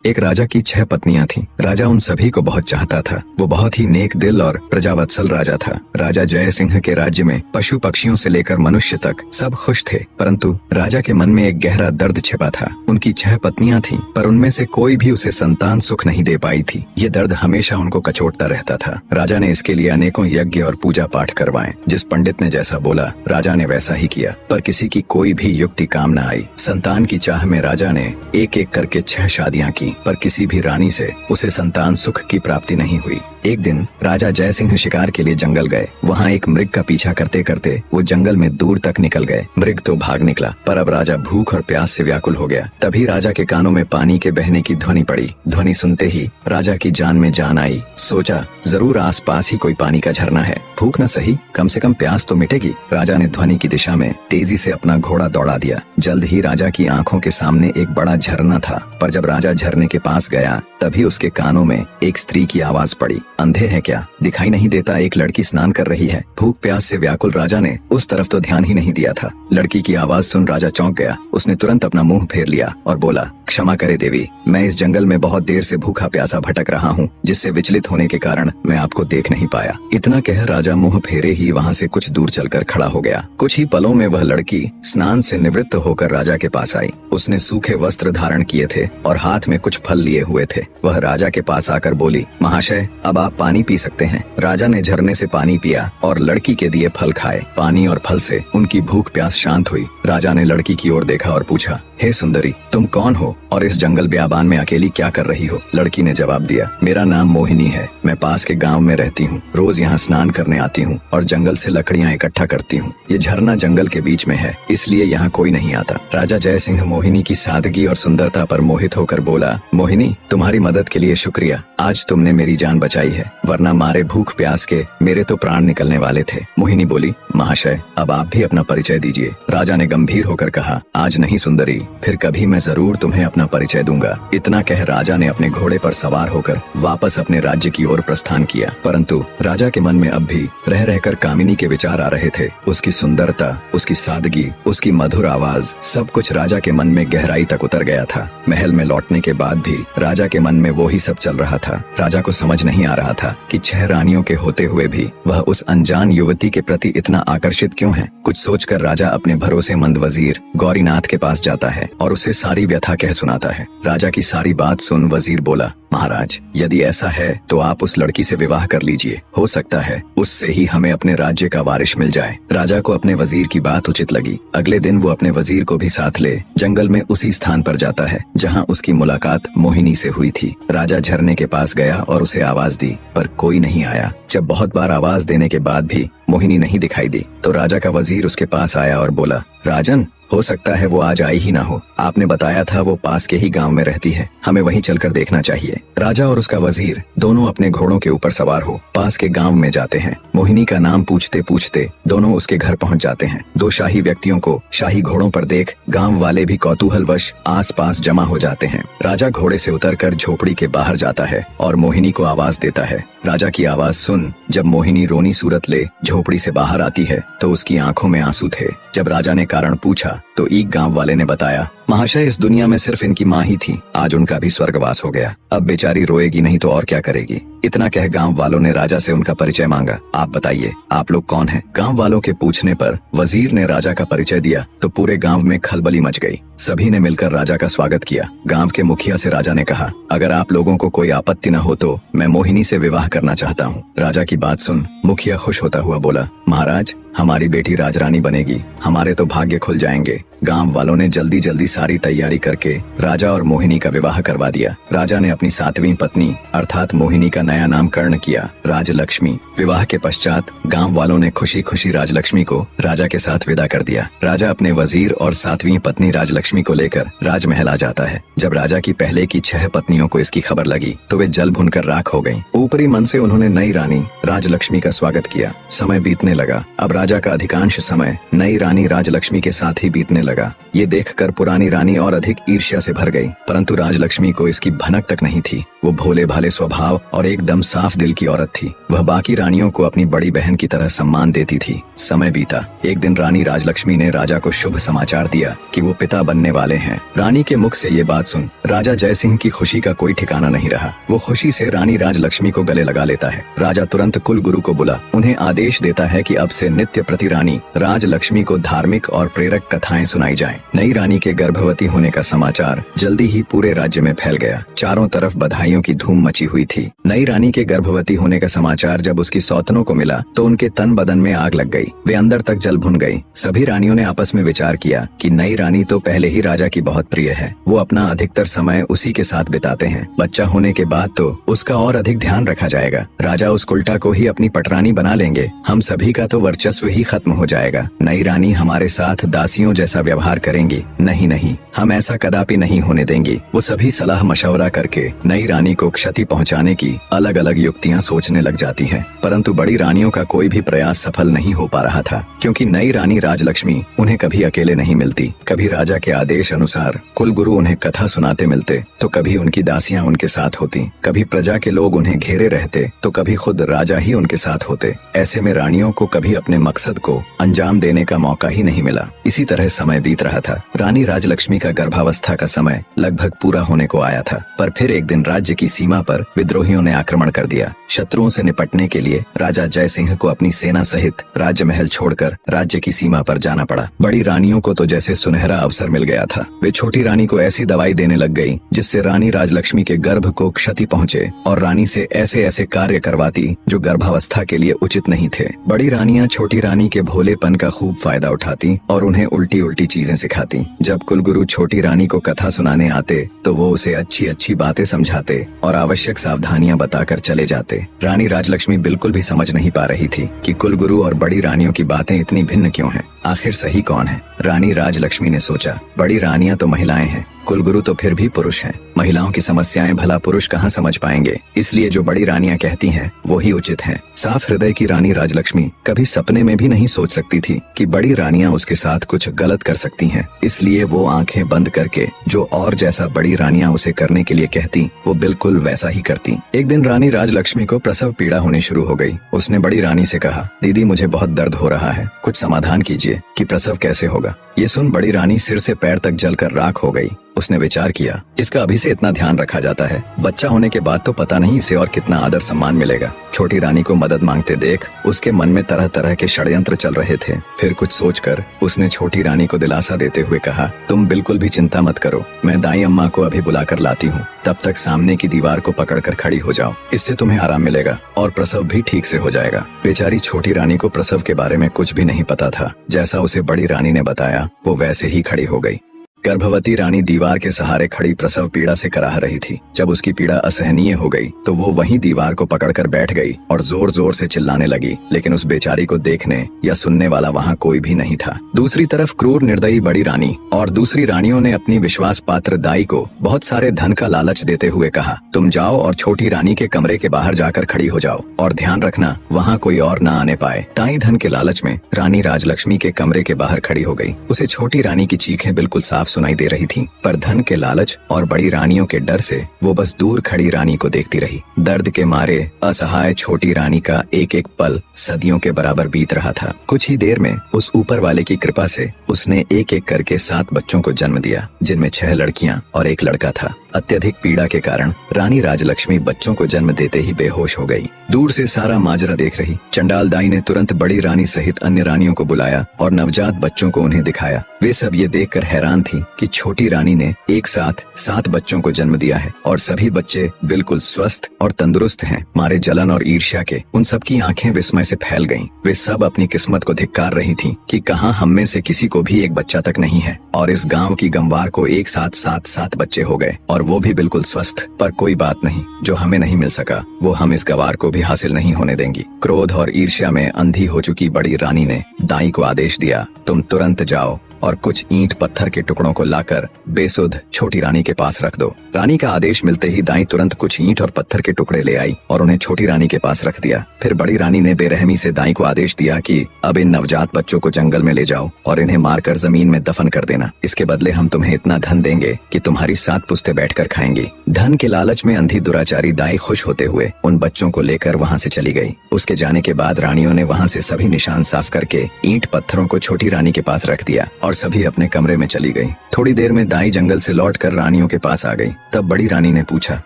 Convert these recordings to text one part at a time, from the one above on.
एक राजा की 6 पत्नियां थीं। राजा उन सभी को बहुत चाहता था। वो बहुत ही नेक दिल और प्रजावत्सल राजा था। राजा जय सिंह के राज्य में पशु पक्षियों से लेकर मनुष्य तक सब खुश थे, परंतु राजा के मन में एक गहरा दर्द छिपा था। उनकी 6 पत्नियां थीं, पर उनमें से कोई भी उसे संतान सुख नहीं दे पाई थी। ये दर्द हमेशा उनको कचोटता रहता था। राजा ने इसके लिए अनेकों यज्ञ और पूजा पाठ करवाए। जिस पंडित ने जैसा बोला, राजा ने वैसा ही किया, पर किसी की कोई भी युक्ति काम न आई। संतान की चाह में राजा ने एक एक करके 6 शादियां की, पर किसी भी रानी से उसे संतान सुख की प्राप्ति नहीं हुई। एक दिन राजा जय सिंह शिकार के लिए जंगल गए। वहाँ एक मृग का पीछा करते करते वो जंगल में दूर तक निकल गए। मृग तो भाग निकला, पर अब राजा भूख और प्यास से व्याकुल हो गया। तभी राजा के कानों में पानी के बहने की ध्वनि पड़ी। ध्वनि सुनते ही राजा की जान में जान आई। सोचा, जरूर आसपास ही कोई पानी का झरना है। भूख न सही, कम से कम प्यास तो मिटेगी। राजा ने ध्वनि की दिशा में तेजी से अपना घोड़ा दौड़ा दिया। जल्द ही राजा की आंखों के सामने एक बड़ा झरना था, पर जब राजा झरने के पास गया तभी उसके कानों में एक स्त्री की आवाज पड़ी। अंधे हैं क्या? दिखाई नहीं देता एक लड़की स्नान कर रही है। भूख प्यास से व्याकुल राजा ने उस तरफ तो ध्यान ही नहीं दिया था। लड़की की आवाज सुन राजा चौंक गया। उसने तुरंत अपना मुंह फेर लिया और बोला, क्षमा करे देवी, मैं इस जंगल में बहुत देर से भूखा प्यासा भटक रहा हूँ, जिससे विचलित होने के कारण मैं आपको देख नहीं पाया। इतना कह राजा मुंह फेरे ही वहाँ से कुछ दूर चलकर खड़ा हो गया। कुछ ही पलों में वह लड़की स्नान से निवृत्त होकर राजा के पास आई। उसने सूखे वस्त्र धारण किए थे और हाथ में कुछ फल लिए हुए थे। वह राजा के पास आकर बोली, महाशय, अब आप पानी पी सकते हैं। राजा ने झरने से पानी पिया और लड़की के दिए फल खाए। पानी और फल से उनकी भूख प्यास शांत हुई। राजा ने लड़की की ओर देखा और पूछा, हे सुंदरी, तुम कौन हो और इस जंगल ब्याबान में अकेली क्या कर रही हो? लड़की ने जवाब दिया, मेरा नाम मोहिनी है। मैं पास के गांव में रहती हूँ। रोज यहाँ स्नान करने आती हूँ और जंगल से लकड़ियाँ इकट्ठा करती हूँ। ये झरना जंगल के बीच में है, इसलिए यहाँ कोई नहीं आता। राजा जय सिंह मोहिनी की सादगी और सुंदरता पर मोहित होकर बोला, मोहिनी, तुम्हारी मदद के लिए शुक्रिया। आज तुमने मेरी जान बचाई है, वरना मारे भूख प्यास के मेरे तो प्राण निकलने वाले थे। मोहिनी बोली, महाशय, अब आप भी अपना परिचय दीजिए। राजा ने गंभीर होकर कहा, आज नहीं सुंदरी, फिर कभी मैं जरूर तुम्हें अपना परिचय दूंगा। इतना कह राजा ने अपने घोड़े पर सवार होकर वापस अपने राज्य की ओर प्रस्थान किया। परंतु राजा के मन में अब भी रह रहकर कामिनी के विचार आ रहे थे। उसकी सुंदरता, उसकी सादगी, उसकी मधुर आवाज, सब कुछ राजा के मन में गहराई तक उतर गया था। महल में लौटने के बाद भी राजा के मन में वो ही सब चल रहा था। राजा को समझ नहीं आ रहा था कि 6 रानियों के होते हुए भी वह उस अनजान युवती के प्रति इतना आकर्षित क्यों है। कुछ सोचकर राजा अपने भरोसेमंद वजीर गौरीनाथ के पास जाता है और उसे सारी व्यथा कह सुनाता है। राजा की सारी बात सुन वजीर बोला, महाराज, यदि ऐसा है तो आप उस लड़की से विवाह कर लीजिए। हो सकता है उससे ही हमें अपने राज्य का वारिस मिल जाए। राजा को अपने वजीर की बात उचित लगी। अगले दिन वो अपने वजीर को भी साथ ले जंगल में उसी स्थान पर जाता है जहाँ उसकी मुलाकात मोहिनी से हुई थी। राजा झरने के पास गया और उसे आवाज दी, पर कोई नहीं आया। जब बहुत बार आवाज देने के बाद भी मोहिनी नहीं दिखाई दी तो राजा का वजीर उसके पास आया और बोला, राजन, हो सकता है वो आज आई ही ना हो। आपने बताया था वो पास के ही गांव में रहती है, हमें वहीं चलकर देखना चाहिए। राजा और उसका वजीर दोनों अपने घोड़ों के ऊपर सवार हो पास के गांव में जाते हैं। मोहिनी का नाम पूछते पूछते दोनों उसके घर पहुंच जाते हैं। 2 शाही व्यक्तियों को शाही घोड़ों पर देख गांव वाले भी कौतूहलवश आस पास जमा हो जाते हैं। राजा घोड़े से उतरकर झोपड़ी के बाहर जाता है और मोहिनी को आवाज देता है। राजा की आवाज सुन जब मोहिनी रोनी सूरत ले झोपड़ी से बाहर आती है तो उसकी आंखों में आंसू थे। जब राजा ने कारण पूछा तो एक गांव वाले ने बताया, महाशय, इस दुनिया में सिर्फ इनकी माँ ही थी, आज उनका भी स्वर्गवास हो गया। अब बेचारी रोएगी नहीं तो और क्या करेगी। इतना कह गांव वालों ने राजा से उनका परिचय मांगा। आप बताइए, आप लोग कौन हैं? गांव वालों के पूछने पर वजीर ने राजा का परिचय दिया तो पूरे गांव में खलबली मच गई। सभी ने मिलकर राजा का स्वागत किया। गांव के मुखिया से राजा ने कहा, अगर आप लोगों को कोई आपत्ति न हो तो मैं मोहिनी से विवाह करना चाहता हूँ। राजा की बात सुन मुखिया खुश होता हुआ बोला, महाराज, हमारी बेटी राजरानी बनेगी, हमारे तो भाग्य खुल जाएंगे। गांव वालों ने जल्दी जल्दी सारी तैयारी करके राजा और मोहिनी का विवाह करवा दिया। राजा ने अपनी 7वीं पत्नी अर्थात मोहिनी का नया नामकरण किया राजलक्ष्मी। विवाह के पश्चात गांव वालों ने खुशी खुशी राजलक्ष्मी को राजा के साथ विदा कर दिया। राजा अपने वजीर और 7वीं पत्नी राजलक्ष्मी को लेकर राजमहल आ जाता है। जब राजा की पहले की 6 पत्नियों को इसकी खबर लगी तो वे जल भुनकर राख हो गईं। ऊपरी मन से उन्होंने नई रानी राजलक्ष्मी का स्वागत किया। समय बीतने लगा। अब राजा का अधिकांश समय नई रानी राजलक्ष्मी के साथ ही बीतने लगा। ये देखकर पुरानी रानी और अधिक ईर्ष्या से भर गई, परंतु राजलक्ष्मी को इसकी भनक तक नहीं थी। वो भोले भाले स्वभाव और एकदम साफ दिल की औरत थी। वह बाकी रानियों को अपनी बड़ी बहन की तरह सम्मान देती थी। समय बीता। एक दिन रानी राजलक्ष्मी ने राजा को शुभ समाचार दिया कि वो पिता बनने वाले हैं। रानी के मुख से ये बात सुन राजा जयसिंह की खुशी का कोई ठिकाना नहीं रहा। वो खुशी से रानी राजलक्ष्मी को गले लगा लेता है। राजा तुरंत कुल गुरु को बुला उन्हें आदेश देता है कि अब से नित्य प्रति रानी राजलक्ष्मी को धार्मिक और प्रेरक कथाएं सुनाई जाएं। नई रानी के गर्भवती होने का समाचार जल्दी ही पूरे राज्य में फैल गया। चारों तरफ बधाइयों की धूम मची हुई थी। नई रानी के गर्भवती होने का समाचार जब उसकी सौतनों को मिला तो उनके तन बदन में आग लग गई। वे अंदर तक जल भुन गई। सभी रानियों ने आपस में विचार किया कि नई रानी तो पहले ही राजा की बहुत प्रिय है। वो अपना अधिकतर समय उसी के साथ बिताते हैं। बच्चा होने के बाद तो उसका और अधिक ध्यान रखा जाएगा। राजा उस कुल्टा को ही अपनी पटरानी बना लेंगे। हम सभी का तो वर्चस्व ही खत्म हो जाएगा। नई रानी हमारे साथ दासियों जैसा व्यवहार करेंगी। नहीं नहीं, हम ऐसा कदापि नहीं होने देंगी। वो सभी सलाह मशवरा करके नई रानी को क्षति पहुंचाने की अलग अलग युक्तियां सोचने लग जाती हैं। परंतु बड़ी रानियों का कोई भी प्रयास सफल नहीं हो पा रहा था, क्योंकि नई रानी राजलक्ष्मी उन्हें कभी अकेले नहीं मिलती। कभी राजा के आदेश अनुसार कुलगुरु उन्हें कथा सुनाते मिलते तो कभी उनकी दासियां उनके साथ होती। कभी प्रजा के लोग उन्हें घेरे रहते तो कभी खुद राजा ही उनके साथ होते। ऐसे में रानियों को कभी अपने मकसद को अंजाम देने का मौका ही नहीं मिला। इसी तरह समय बीत रहा था। रानी राजलक्ष्मी का गर्भावस्था का समय लगभग पूरा होने को आया था, पर फिर एक दिन राज्य की सीमा पर विद्रोहियों ने आक्रमण कर दिया। शत्रुओं से निपटने के लिए राजा जयसिंह को अपनी सेना सहित राज्य महल छोड़कर राज्य की सीमा पर जाना पड़ा। बड़ी रानियों को तो जैसे सुनहरा अवसर मिल गया था। वे छोटी रानी को ऐसी दवाई देने लग गई जिससे रानी राजलक्ष्मी के गर्भ को क्षति पहुंचे और रानी से ऐसे ऐसे कार्य करवाती जो गर्भावस्था के लिए उचित नहीं थे। बड़ी रानियां छोटी रानी के भोलेपन का खूब फायदा उठाती और उन्हें उल्टी उल्टी चीजें सिखाती। जब कुलगुरु छोटी रानी को कथा सुनाने आते तो वो उसे अच्छी अच्छी बातें समझाते और आवश्यक सावधानियां बताकर चले जाते। रानी राजलक्ष्मी बिल्कुल भी समझ नहीं पा रही थी कि कुलगुरु और बड़ी रानियों की बातें इतनी भिन्न क्यों हैं। आखिर सही कौन है? रानी राजलक्ष्मी ने सोचा, बड़ी रानियां तो महिलाएं हैं, कुलगुरु तो फिर भी पुरुष हैं। महिलाओं की समस्याएं भला पुरुष कहाँ समझ पाएंगे, इसलिए जो बड़ी रानियां कहती हैं वो ही उचित है। साफ हृदय की रानी राजलक्ष्मी कभी सपने में भी नहीं सोच सकती थी कि बड़ी रानियां उसके साथ कुछ गलत कर सकती हैं। इसलिए वो आंखें बंद करके जो और जैसा बड़ी रानियां उसे करने के लिए कहती वो बिल्कुल वैसा ही करती। एक दिन रानी राजलक्ष्मी को प्रसव पीड़ा होनी शुरू हो गई। उसने बड़ी रानी से कहा, दीदी मुझे बहुत दर्द हो रहा है, कुछ समाधान कीजिए कि प्रसव कैसे होगा। ये सुन बड़ी रानी सिर से पैर तक जलकर राख हो गई। उसने विचार किया, इसका अभी से इतना ध्यान रखा जाता है, बच्चा होने के बाद तो पता नहीं इसे और कितना आदर सम्मान मिलेगा। छोटी रानी को मदद मांगते देख उसके मन में तरह तरह के षड्यंत्र चल रहे थे। फिर कुछ सोचकर उसने छोटी रानी को दिलासा देते हुए कहा, तुम बिल्कुल भी चिंता मत करो, मैं दाई अम्मा को अभी बुलाकर लाती हूँ। तब तक सामने की दीवार को पकड़कर खड़ी हो जाओ, इससे तुम्हें आराम मिलेगा और प्रसव भी ठीक से हो जाएगा। बेचारी छोटी रानी को प्रसव के बारे में कुछ भी नहीं पता था। जैसा उसे बड़ी रानी ने बताया वो वैसे ही खड़ी हो गई। गर्भवती रानी दीवार के सहारे खड़ी प्रसव पीड़ा से कराह रही थी। जब उसकी पीड़ा असहनीय हो गई तो वो वहीं दीवार को पकड़कर बैठ गई और जोर जोर से चिल्लाने लगी, लेकिन उस बेचारी को देखने या सुनने वाला वहाँ कोई भी नहीं था। दूसरी तरफ क्रूर निर्दयी बड़ी रानी और दूसरी रानियों ने अपनी विश्वास पात्र दाई को बहुत सारे धन का लालच देते हुए कहा, तुम जाओ और छोटी रानी के कमरे के बाहर जाकर खड़ी हो जाओ और ध्यान रखना वहाँ कोई और न आने पाए। दाई धन के लालच में रानी राजलक्ष्मी के कमरे के बाहर खड़ी हो गई। उसे छोटी रानी की चीखें बिल्कुल साफ सुनाई दे रही थी, पर धन के लालच और बड़ी रानियों के डर से वो बस दूर खड़ी रानी को देखती रही। दर्द के मारे असहाय छोटी रानी का एक एक पल सदियों के बराबर बीत रहा था। कुछ ही देर में उस ऊपर वाले की कृपा से उसने एक एक करके 7 बच्चों को जन्म दिया, जिनमें 6 लड़कियां और 1 लड़का था। अत्यधिक पीड़ा के कारण रानी राजलक्ष्मी बच्चों को जन्म देते ही बेहोश हो गई। दूर से सारा माजरा देख रही चंडाल दाई ने तुरंत बड़ी रानी सहित अन्य रानियों को बुलाया और नवजात बच्चों को उन्हें दिखाया। वे सब ये देखकर हैरान थी कि छोटी रानी ने एक साथ 7 बच्चों को जन्म दिया है और सभी बच्चे बिल्कुल स्वस्थ और तंदुरुस्त हैं। मारे जलन और ईर्ष्या के उन सबकी आंखें विस्मय से फैल गईं। वे सब अपनी किस्मत को धिक्कार रही थीं कि कहां हम में से किसी को भी एक बच्चा तक नहीं है और इस गांव की गंवार को एक साथ 7 बच्चे हो गए और वो भी बिल्कुल स्वस्थ। पर कोई बात नहीं, जो हमें नहीं मिल सका वो हम इस गवार को भी हासिल नहीं होने देंगी। क्रोध और ईर्ष्या में अंधी हो चुकी बड़ी रानी ने दाई को आदेश दिया, तुम तुरंत जाओ और कुछ ईंट पत्थर के टुकड़ों को लाकर बेसुध छोटी रानी के पास रख दो। रानी का आदेश मिलते ही दाई तुरंत कुछ ईंट और पत्थर के टुकड़े ले आई और उन्हें छोटी रानी के पास रख दिया। फिर बड़ी रानी ने बेरहमी से दाई को आदेश दिया कि अब इन नवजात बच्चों को जंगल में ले जाओ और इन्हें मारकर जमीन में दफन कर देना। इसके बदले हम तुम्हें इतना धन देंगे कि तुम्हारी 7 पुश्तें बैठकर खाएंगी। धन के लालच में अंधी दुराचारी दाई खुश होते हुए उन बच्चों को लेकर वहाँ से चली गई। उसके जाने के बाद रानियों ने वहाँ से सभी निशान साफ करके ईंट पत्थरों को छोटी रानी के पास रख दिया और सभी अपने कमरे में चली गई। थोड़ी देर में दाई जंगल से लौटकर रानियों के पास आ गई। तब बड़ी रानी ने पूछा,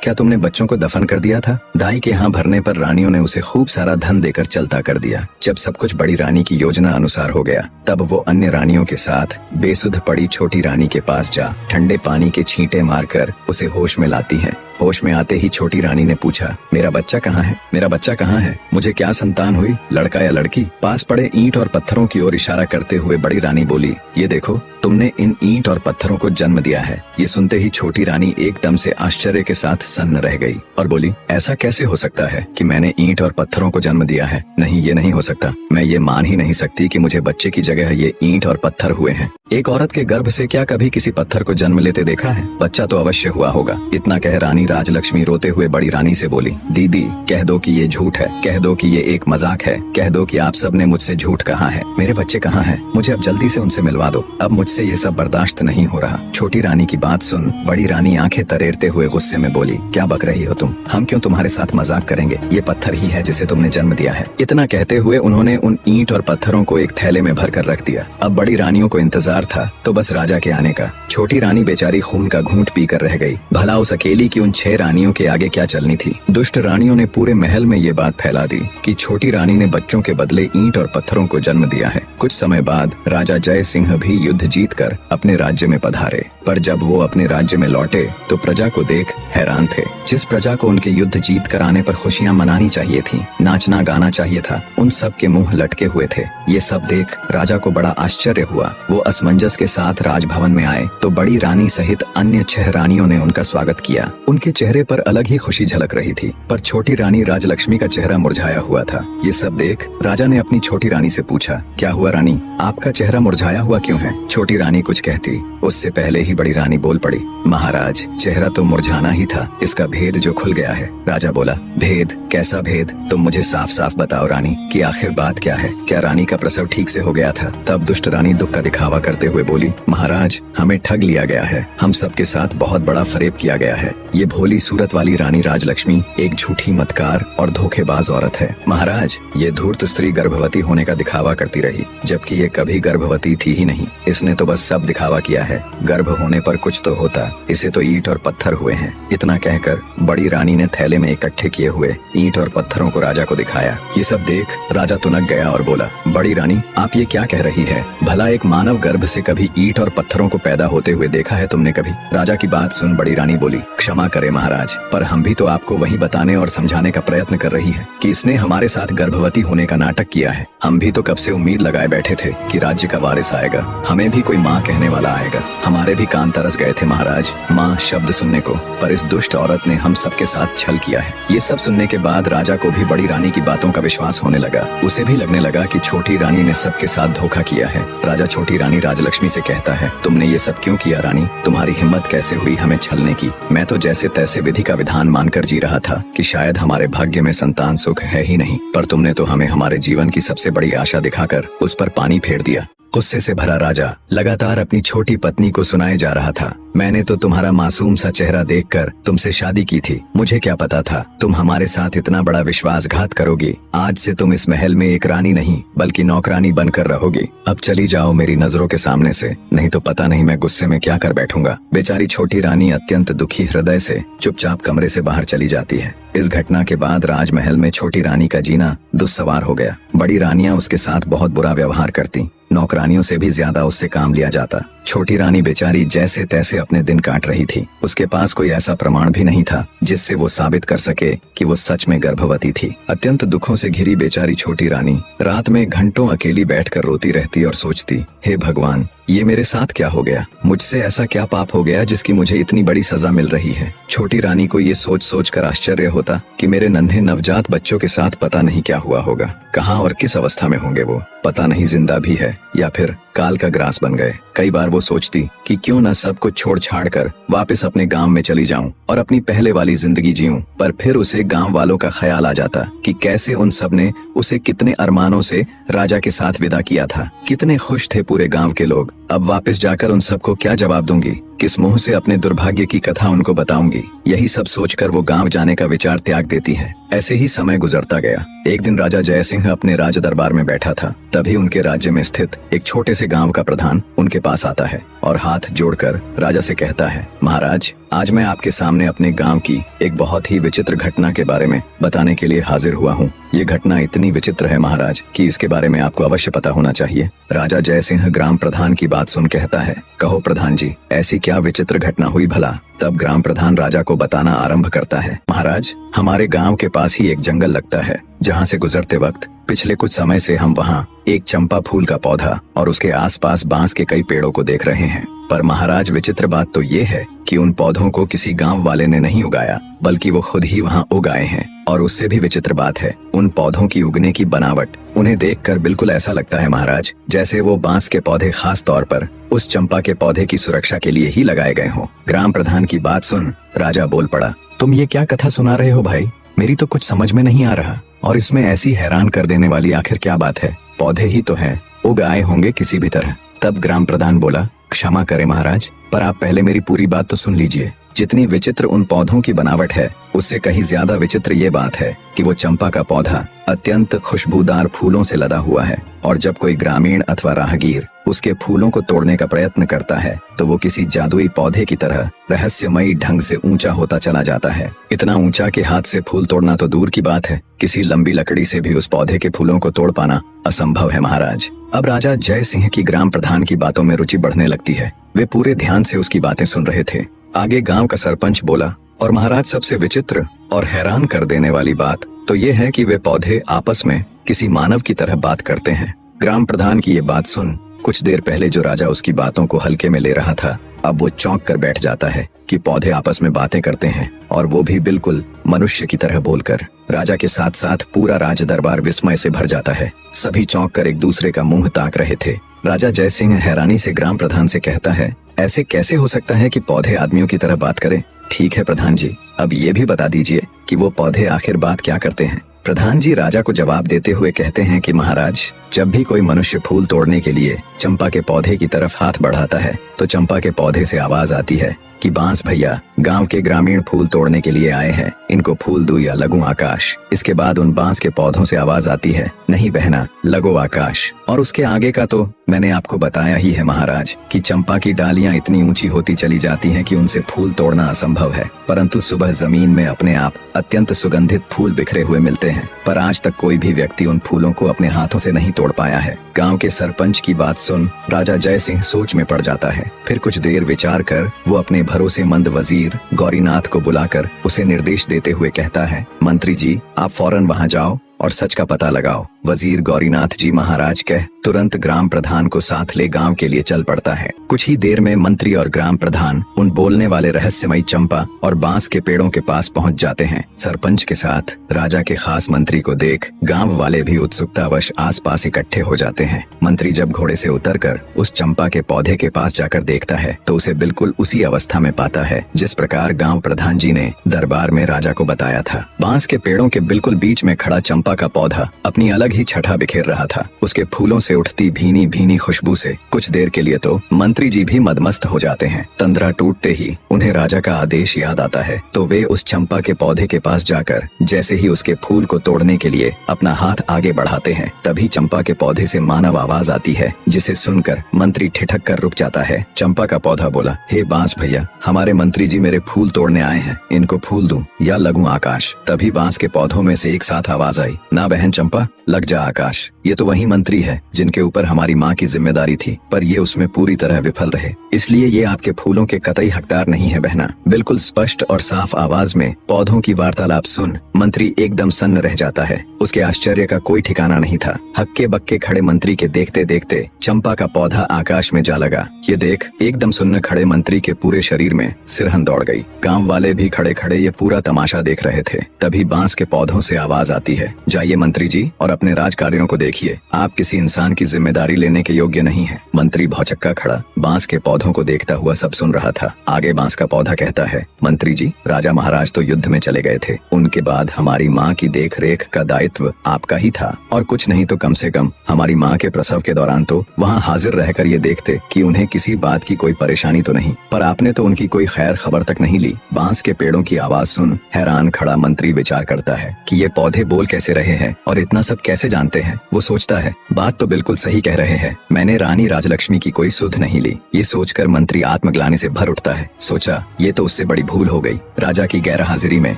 क्या तुमने बच्चों को दफन कर दिया था? दाई के यहाँ भरने पर रानियों ने उसे खूब सारा धन देकर चलता कर दिया। जब सब कुछ बड़ी रानी की योजना अनुसार हो गया तब वो अन्य रानियों के साथ बेसुध पड़ी छोटी रानी के पास जा ठंडे पानी के छींटे मारकर उसे होश में लाती है। होश में आते ही छोटी रानी ने पूछा, मेरा बच्चा कहाँ है? मेरा बच्चा कहाँ है? मुझे क्या संतान हुई, लड़का या लड़की? पास पड़े ईंट और पत्थरों की ओर इशारा करते हुए बड़ी रानी बोली, ये देखो, तुमने इन ईंट और पत्थरों को जन्म दिया है। ये सुनते ही छोटी रानी एकदम से आश्चर्य के साथ सन्न रह गई और बोली, ऐसा कैसे हो सकता है कि मैंने ईंट और पत्थरों को जन्म दिया है? नहीं, ये नहीं हो सकता। मैं ये मान ही नहीं सकती कि मुझे बच्चे की जगह ये ईंट और पत्थर हुए हैं। एक औरत के गर्भ से क्या कभी किसी पत्थर को जन्म लेते देखा है? बच्चा तो अवश्य हुआ होगा। इतना कह रानी राजलक्ष्मी रोते हुए बड़ी रानी से बोली, दीदी, कह दो कि ये झूठ है, कह दो कि ये एक मजाक है, कह दो कि आप सब ने मुझसे झूठ कहा है। मेरे बच्चे कहाँ हैं? मुझे अब जल्दी से उनसे मिलवा दो। अब मुझसे ये सब बर्दाश्त नहीं हो रहा। छोटी रानी की बात सुन बड़ी रानी आंखें तरेरते हुए गुस्से में बोली, क्या बक रही हो तुम? हम क्यों तुम्हारे साथ मजाक करेंगे? ये पत्थर ही है जिसे तुमने जन्म दिया है। इतना कहते हुए उन्होंने उन ईंट और पत्थरों को एक थैले में भर कर रख दिया। अब बड़ी रानियों को इंतजार था तो बस राजा के आने का। छोटी रानी बेचारी खून का घूंट पीकर रह गई। भला उस अकेली की उन 6 रानियों के आगे क्या चलनी थी? दुष्ट रानियों ने पूरे महल में ये बात फैला दी कि छोटी रानी ने बच्चों के बदले ईंट और पत्थरों को जन्म दिया है। कुछ समय बाद राजा जय सिंह भी युद्ध जीतकर अपने राज्य में पधारे, पर जब वो अपने राज्य में लौटे तो प्रजा को देख हैरान थे। जिस प्रजा को उनके युद्ध जीत कर आने पर खुशियां मनानी चाहिए थी, नाचना गाना चाहिए था, उन सब के मुंह लटके हुए थे। ये सब देख राजा को बड़ा आश्चर्य हुआ। वो असमंजस के साथ राजभवन में आए तो बड़ी रानी सहित अन्य 6 रानियों ने उनका स्वागत किया। उनके चेहरे पर अलग ही खुशी झलक रही थी, पर छोटी रानी राजलक्ष्मी का चेहरा मुरझाया हुआ था। ये सब देख राजा ने अपनी छोटी रानी से पूछा, क्या हुआ रानी, आपका चेहरा मुरझाया हुआ क्यों है? छोटी रानी कुछ कहती, उससे पहले ही बड़ी रानी बोल पड़ी, महाराज, चेहरा तो मुरझाना ही था, इसका भेद जो खुल गया है। राजा बोला, भेद? कैसा भेद? तुम मुझे साफ साफ बताओ रानी कि आखिर बात क्या है। क्या रानी का प्रसव ठीक से हो गया था? तब दुष्ट रानी दुख का दिखावा करते हुए बोली, महाराज, हमें ठग लिया गया है। हम सबके साथ बहुत बड़ा फरेब किया गया है। ये भोली सूरत वाली रानी राजलक्ष्मी एक झूठी मतकार और धोखेबाज औरत है। महाराज, ये धूर्त स्त्री गर्भवती होने का दिखावा करती रही, जबकि ये कभी गर्भवती थी ही नहीं। इसने तो बस सब दिखावा किया है। गर्भ होने पर कुछ तो होता, इसे तो ईंट और पत्थर हुए हैं। इतना कहकर बड़ी रानी ने थैले में इकट्ठे किए हुए ईंट और पत्थरों को राजा को दिखाया। ये सब देख राजा तुनक गया और बोला, बड़ी रानी, आप ये क्या कह रही है? भला एक मानव गर्भ से कभी ईंट और पत्थरों को पैदा होते हुए देखा है तुमने कभी? राजा की बात सुन बड़ी रानी बोली, क्षमा करे महाराज, पर हम भी तो आपको वही बताने और समझाने का प्रयत्न कर रही है कि इसने हमारे साथ गर्भवती होने का नाटक किया है। हम भी तो कब से उम्मीद लगाए बैठे थे कि राज्य का वारिस आएगा, हमें भी कोई माँ कहने वाला आएगा। हमारे भी कान तरस गए थे महाराज माँ शब्द सुनने को, पर इस दुष्ट औरत ने हम सबके साथ छल किया है। ये सब सुनने के बाद राजा को भी बड़ी रानी की बातों का विश्वास होने लगा। उसे भी लगने लगा कि छोटी रानी ने सबके साथ धोखा किया है। राजा छोटी रानी राजलक्ष्मी से कहता है, तुमने ये सब क्यों किया रानी? तुम्हारी हिम्मत कैसे हुई हमें छलने की? मैं तो जैसे तैसे विधि का विधान मानकर जी रहा था कि शायद हमारे भाग्य में संतान सुख है ही नहीं, पर तुमने तो हमें हमारे जीवन की सबसे बड़ी आशा दिखाकर उस पर पानी फेर दिया। गुस्से से भरा राजा लगातार अपनी छोटी पत्नी को सुनाए जा रहा था, मैंने तो तुम्हारा मासूम सा चेहरा देखकर तुमसे शादी की थी। मुझे क्या पता था तुम हमारे साथ इतना बड़ा विश्वासघात करोगी। आज से तुम इस महल में एक रानी नहीं बल्कि नौकरानी बनकर रहोगी। अब चली जाओ मेरी नजरों के सामने से, नहीं तो पता नहीं मैं गुस्से में क्या कर बैठूंगा। बेचारी छोटी रानी अत्यंत दुखी हृदय से चुपचाप कमरे से बाहर चली जाती है। इस घटना के बाद राजमहल में छोटी रानी का जीना दुस्सवार हो गया। बड़ी रानियां उसके साथ बहुत बुरा व्यवहार करती, नौकरानियों से भी ज्यादा उससे काम लिया जाता। छोटी रानी बेचारी जैसे तैसे अपने दिन काट रही थी। उसके पास कोई ऐसा प्रमाण भी नहीं था जिससे वो साबित कर सके कि वो सच में गर्भवती थी। अत्यंत दुखों से घिरी बेचारी छोटी रानी रात में घंटों अकेली बैठकर रोती रहती और सोचती, हे भगवान, ये मेरे साथ क्या हो गया? मुझसे ऐसा क्या पाप हो गया जिसकी मुझे इतनी बड़ी सजा मिल रही है? छोटी रानी को ये सोच सोच कर आश्चर्य होता कि मेरे नन्हे नवजात बच्चों के साथ पता नहीं क्या हुआ होगा। कहाँ और किस अवस्था में होंगे वो, पता नहीं जिंदा भी है या फिर काल का ग्रास बन गए। कई बार वो सोचती कि क्यों न सब कुछ छोड़ छाड़ कर वापस अपने गांव में चली जाऊं और अपनी पहले वाली जिंदगी जीऊं। पर फिर उसे गांव वालों का ख्याल आ जाता कि कैसे उन सब ने उसे कितने अरमानों से राजा के साथ विदा किया था। कितने खुश थे पूरे गांव के लोग। अब वापस जाकर उन सबको क्या जवाब दूंगी, किस मुंह से अपने दुर्भाग्य की कथा उनको बताऊंगी। यही सब सोचकर वो गांव जाने का विचार त्याग देती है। ऐसे ही समय गुजरता गया। एक दिन राजा जय सिंह अपने राज दरबार में बैठा था। तभी उनके राज्य में स्थित एक छोटे से गांव का प्रधान उनके पास आता है और हाथ जोड़कर राजा से कहता है, महाराज, आज मैं आपके सामने अपने गांव की एक बहुत ही विचित्र घटना के बारे में बताने के लिए हाजिर हुआ हूँ। ये घटना इतनी विचित्र है महाराज कि इसके बारे में आपको अवश्य पता होना चाहिए। राजा जय सिंह ग्राम प्रधान की बात सुन कहता है, कहो प्रधान जी, ऐसी क्या विचित्र घटना हुई भला। तब ग्राम प्रधान राजा को बताना आरंभ करता है, महाराज, हमारे गांव के पास ही एक जंगल लगता है, जहां से गुजरते वक्त पिछले कुछ समय से हम वहां एक चंपा फूल का पौधा और उसके आसपास बांस के कई पेड़ों को देख रहे हैं। पर महाराज, विचित्र बात तो ये है कि उन पौधों को किसी गांव वाले ने नहीं उगाया, बल्कि वो खुद ही वहां उगाए हैं। और उससे भी विचित्र बात है, उन पौधों की उगने की बनावट, उन्हें देखकर बिल्कुल ऐसा लगता है महाराज जैसे वो बांस के पौधे खास तौर पर उस चंपा के पौधे की सुरक्षा के लिए ही लगाए गए हों। ग्राम प्रधान की बात सुन राजा बोल पड़ा, तुम ये क्या कथा सुना रहे हो भाई? मेरी तो कुछ समझ में नहीं आ रहा। और इसमें ऐसी हैरान कर देने वाली आखिर क्या बात है? पौधे ही तो हैं, उगाए होंगे किसी भी तरह। तब ग्राम प्रधान बोला, क्षमा करें महाराज, पर आप पहले मेरी पूरी बात तो सुन लीजिए। जितनी विचित्र उन पौधों की बनावट है, उससे कहीं ज्यादा विचित्र ये बात है कि वो चंपा का पौधा अत्यंत खुशबूदार फूलों से लदा हुआ है। और जब कोई ग्रामीण अथवा राहगीर उसके फूलों को तोड़ने का प्रयत्न करता है तो वो किसी जादुई पौधे की तरह रहस्यमयी ढंग से ऊंचा होता चला जाता है। इतना ऊंचा कि हाथ से फूल तोड़ना तो दूर की बात है, किसी लंबी लकड़ी से भी उस पौधे के फूलों को तोड़ पाना असंभव है महाराज। अब राजा जय सिंह की ग्राम प्रधान की बातों में रुचि बढ़ने लगती है। वे पूरे ध्यान से उसकी बातें सुन रहे थे। आगे गांव का सरपंच बोला, और महाराज, सबसे विचित्र और हैरान कर देने वाली बात तो ये है कि वे पौधे आपस में किसी मानव की तरह बात करते हैं। ग्राम प्रधान की ये बात सुन कुछ देर पहले जो राजा उसकी बातों को हल्के में ले रहा था, अब वो चौंक कर बैठ जाता है कि पौधे आपस में बातें करते हैं, और वो भी बिल्कुल मनुष्य की तरह बोलकर। राजा के साथ साथ पूरा राज दरबार विस्मय से भर जाता है। सभी चौंक कर एक दूसरे का मुंह ताक रहे थे। राजा जय सिंह हैरानी से ग्राम प्रधान से कहता है, ऐसे कैसे हो सकता है कि पौधे आदमियों की तरह बात करें? ठीक है प्रधान जी, अब ये भी बता दीजिए कि वो पौधे आखिर बात क्या करते हैं? प्रधान जी राजा को जवाब देते हुए कहते हैं कि महाराज, जब भी कोई मनुष्य फूल तोड़ने के लिए चंपा के पौधे की तरफ हाथ बढ़ाता है तो चंपा के पौधे से आवाज आती है कि बांस भैया, गांव के ग्रामीण फूल तोड़ने के लिए आए हैं, इनको फूल दूं या लगूं आकाश। इसके बाद उन बांस के पौधों से आवाज आती है, नहीं बहना, लगो आकाश। और उसके आगे का तो मैंने आपको बताया ही है महाराज कि चंपा की डालियां इतनी ऊंची होती चली जाती हैं कि उनसे फूल तोड़ना असंभव है। परंतु सुबह जमीन में अपने आप अत्यंत सुगंधित फूल बिखरे हुए मिलते हैं, पर आज तक कोई भी व्यक्ति उन फूलों को अपने हाथों से नहीं तोड़ पाया है। गांव के सरपंच की बात सुन राजा जय सिंह सोच में पड़ जाता है। फिर कुछ देर विचार कर वो अपने भरोसेमंद वजीर गौरीनाथ को बुलाकर उसे निर्देश देते हुए कहता है, मंत्री जी, आप फौरन वहां जाओ और सच का पता लगाओ। वजीर गौरीनाथ जी महाराज कह तुरंत ग्राम प्रधान को साथ ले गांव के लिए चल पड़ता है। कुछ ही देर में मंत्री और ग्राम प्रधान उन बोलने वाले रहस्यमयी चंपा और बांस के पेड़ों के पास पहुंच जाते हैं। सरपंच के साथ राजा के खास मंत्री को देख गांव वाले भी उत्सुकतावश आसपास इकट्ठे हो जाते हैं। मंत्री जब घोड़े से उतरकर उस चंपा के पौधे के पास जाकर देखता है तो उसे बिल्कुल उसी अवस्था में पाता है जिस प्रकार गाँव प्रधान जी ने दरबार में राजा को बताया था। बांस के पेड़ों के बिल्कुल बीच में खड़ा चंपा का पौधा अपनी अलग ही छठा बिखेर रहा था। उसके फूलों से उठती भीनी भीनी खुशबू से कुछ देर के लिए तो मंत्री जी भी मदमस्त हो जाते हैं। तंद्रा टूटते ही उन्हें राजा का आदेश याद आता है तो वे उस चंपा के पौधे के पास जाकर जैसे ही उसके फूल को तोड़ने के लिए अपना हाथ आगे बढ़ाते हैं, तभी चंपा के पौधे से मानव आवाज आती है, जिसे सुनकर मंत्री ठिठक कर रुक जाता है। चंपा का पौधा बोला, हे बांस भैया, हमारे मंत्री जी मेरे फूल तोड़ने आए हैं, इनको फूल दूं या लगूं आकाश? तभी बांस के पौधों में से एक साथ आवाज आई, ना बहन चंपा, लग जा आकाश। ये तो वही मंत्री है जिनके ऊपर हमारी माँ की जिम्मेदारी थी, पर ये उसमें पूरी तरह विफल रहे, इसलिए ये आपके फूलों के कतई हकदार नहीं है बहना। बिल्कुल स्पष्ट और साफ आवाज में पौधों की वार्तालाप सुन मंत्री एकदम सन्न रह जाता है। उसके आश्चर्य का कोई ठिकाना नहीं था। हक्के बक्के खड़े मंत्री के देखते देखते चंपा का पौधा आकाश में जा लगा। ये देख एकदम सुन्न खड़े मंत्री के पूरे शरीर में सिरहन दौड़ गई। गांव वाले भी खड़े खड़े ये पूरा तमाशा देख रहे थे। तभी बांस के पौधों से आवाज आती है, जाइए मंत्री जी और अपने राज कार्यों को देखिए। आप किसी इंसान की जिम्मेदारी लेने के योग्य नहीं है। मंत्री भौचक्का खड़ा बांस के पौधों को देखता हुआ सब सुन रहा था। आगे बांस का पौधा कहता है, मंत्री जी, राजा महाराज तो युद्ध में चले गए थे। उनके बाद हमारी माँ की देख रेख का दायित्व आपका ही था, और कुछ नहीं तो कम से कम हमारी माँ के प्रसव के दौरान तो वहाँ हाजिर रहकर ये देखते कि उन्हें किसी बात की कोई परेशानी तो नहीं। पर आपने तो उनकी कोई खैर खबर तक नहीं ली। बांस के पेड़ों की आवाज सुन हैरान खड़ा मंत्री विचार करता है कि ये पौधे बोल कैसे रहे हैं और इतना सब कैसे जानते हैं। वो सोचता है, बात तो बिल्कुल सही कह रहे हैं, मैंने रानी राजलक्ष्मी की कोई सुध नहीं ली। ये सोचकर मंत्री आत्मग्लानि से भर उठता है। सोचा, ये तो उससे बड़ी भूल हो गई। राजा की गैर हाजिरी में